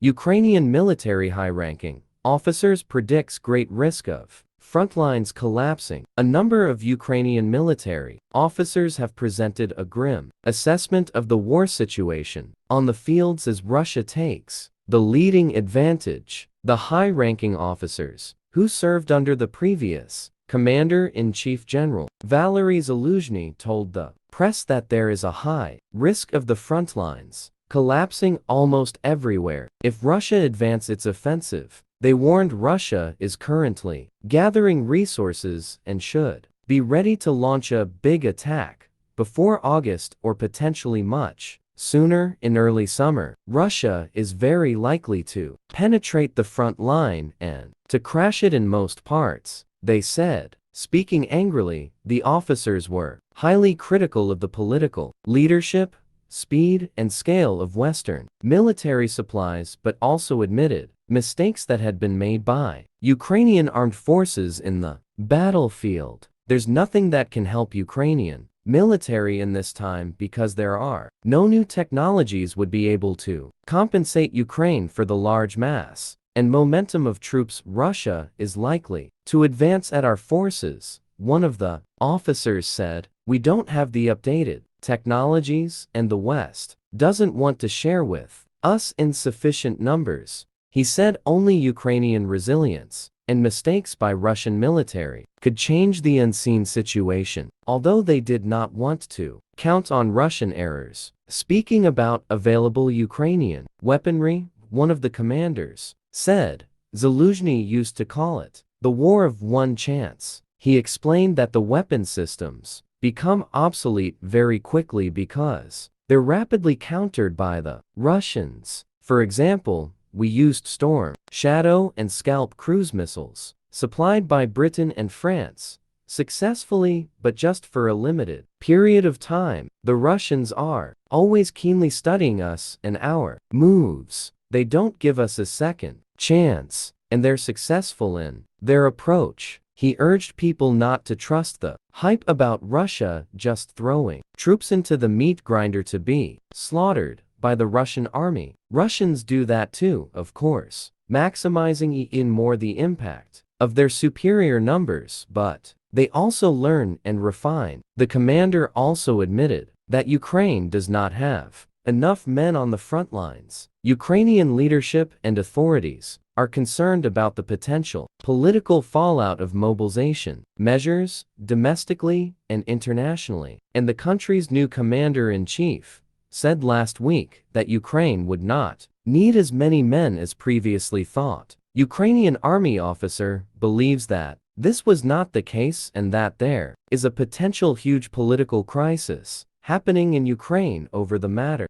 Ukrainian military high-ranking officers predicts great risk of frontlines collapsing. A number of Ukrainian military officers have presented a grim assessment of the war situation on the fields as Russia takes the leading advantage. The high-ranking officers, who served under the previous Commander-in-Chief General Valery Zaluzhny, told the press that there is a high risk of the front lines collapsing almost everywhere if Russia advances its offensive. They warned Russia is currently gathering resources and should be ready to launch a big attack before August or potentially much sooner in early summer. Russia is very likely to penetrate the front line and to crash it in most parts, they said. Speaking angrily, the officers were highly critical of the political leadership, speed, and scale of Western military supplies, but also admitted mistakes that had been made by Ukrainian armed forces in the battlefield. There's nothing that can help Ukrainian military in this time because there are no new technologies would be able to compensate Ukraine for the large mass and momentum of troops. Russia is likely to advance at our forces, one of the officers said. We don't have the updated technologies and the West doesn't want to share with us in sufficient numbers. He said only Ukrainian resilience and mistakes by Russian military could change the unseen situation, although they did not want to count on Russian errors. Speaking about available Ukrainian weaponry, one of the commanders said Zaluzhny used to call it the war of one chance. He explained that the weapon systems become obsolete very quickly because they're rapidly countered by the Russians. For example, we used Storm, Shadow, and Scalp cruise missiles, supplied by Britain and France, successfully, but just for a limited period of time. The Russians are always keenly studying us and our moves. They don't give us a second chance, and they're successful in their approach. He urged people not to trust the hype about Russia just throwing troops into the meat grinder to be slaughtered by the Russian army. Russians do that too, of course, maximizing in more the impact of their superior numbers, but they also learn and refine. The commander also admitted that Ukraine does not have enough men on the front lines. Ukrainian leadership and authorities are concerned about the potential political fallout of mobilization measures domestically and internationally, and the country's new commander-in-chief said last week that Ukraine would not need as many men as previously thought. Ukrainian army officer believes that this was not the case and that there is a potential huge political crisis happening in Ukraine over the matter.